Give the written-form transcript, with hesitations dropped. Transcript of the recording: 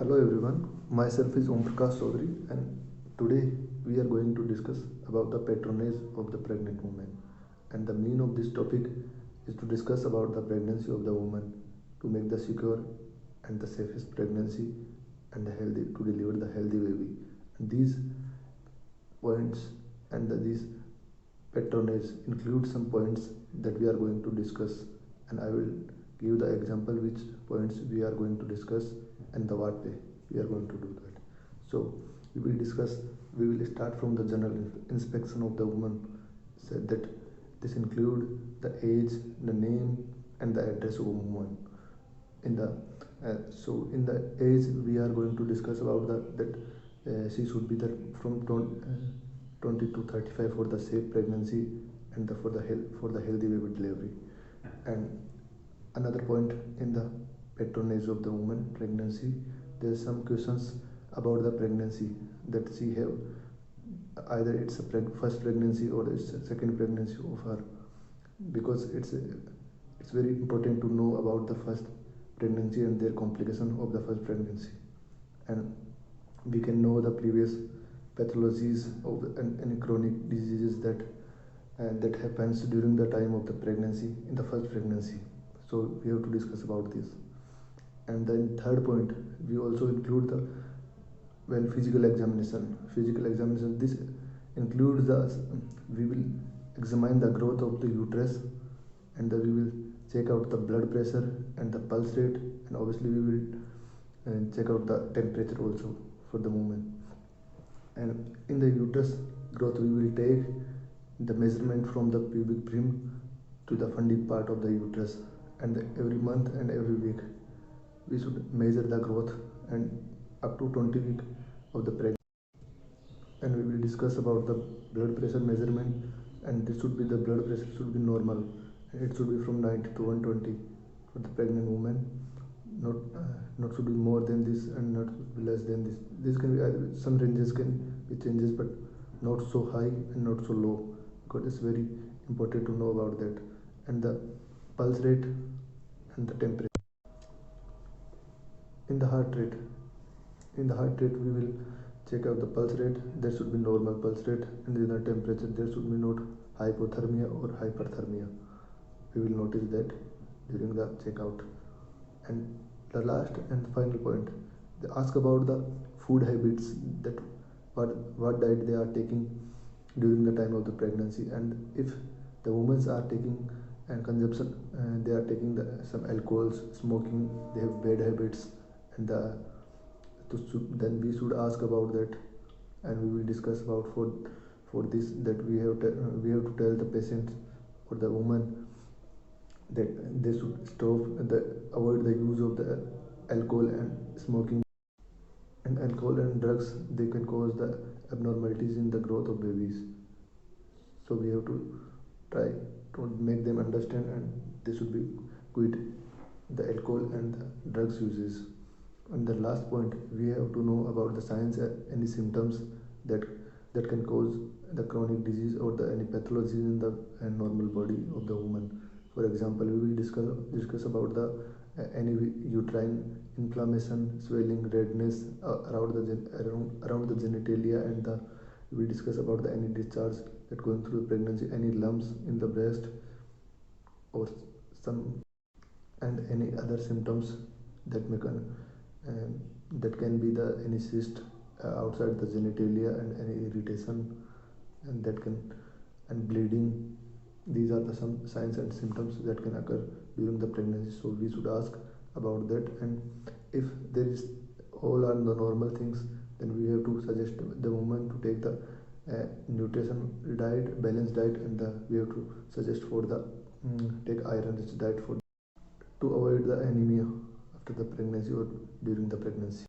Hello everyone, myself is Om Prakash Chaudhary and today we are going to discuss about the patronage of the pregnant woman. And the meaning of this topic is to discuss about the pregnancy of the woman to make the secure and the safest pregnancy and the healthy to deliver the healthy baby. And these points and these patronage include some points that we are going to discuss, and I will give the example which points we are going to discuss and the what way we are going to do that. So we will start from the general inspection of the woman. Said that this include the age, the name and the address of a woman. In the in the age we are going to discuss about that she should be there from 20 to 35 for the safe pregnancy and for the healthy baby delivery. And another point in the patronage of the woman pregnancy, there are some questions about the pregnancy that she have, either it's a first pregnancy or it's a second pregnancy of her, because it's very important to know about the first pregnancy and their complication of the first pregnancy, and we can know the previous pathologies of any chronic diseases that happens during the time of the pregnancy in the first pregnancy. So we have to discuss about this. And then third point, we also include the when physical examination this includes the we will examine the growth of the uterus, and we will check out the blood pressure and the pulse rate, and obviously we will check out the temperature also for the woman. And in the uterus growth we will take the measurement from the pubic brim to the funding part of the uterus, and every month and every week we should measure the growth and up to 20 week of the pregnancy. And we will discuss about the blood pressure measurement, and this should be the blood pressure should be normal, it should be from 90 to 120 for the pregnant woman, not should be more than this and not less than this. This can be either, some ranges can be changes, but not so high and not so low, because it's very important to know about that. And the pulse rate and the temperature. In the heart rate we will check out the pulse rate, there should be normal pulse rate, and in the temperature there should be not hypothermia or hyperthermia. We will notice that during the checkout. And the last and final point, they ask about the food habits, that what diet they are taking during the time of the pregnancy, and if the women are taking and consumption they are taking some alcohols, smoking, they have bad habits, and then we should ask about that, and we will discuss about for this that we have to tell the patient or the woman that they should avoid the use of the alcohol and smoking. And alcohol and drugs, they can cause the abnormalities in the growth of babies, so we have to try to make them understand, and they should be quit the alcohol and the drugs uses. And the last point, we have to know about the signs and any symptoms that can cause the chronic disease or any pathology in the normal body of the woman. For example, we will discuss about the any uterine inflammation, swelling, redness around the genitalia, and we will discuss about any discharge that going through the pregnancy, any lumps in the breast, or some, and any other symptoms that that can be the any cyst outside the genitalia, and any irritation, and that can, and bleeding. These are the some signs and symptoms that can occur during the pregnancy, so we should ask about that. And if there is all are the normal things, then we have to suggest the woman to take the nutrition diet, balanced diet, and we have to suggest for the take iron rich diet for to avoid the anemia after the pregnancy or during the pregnancy.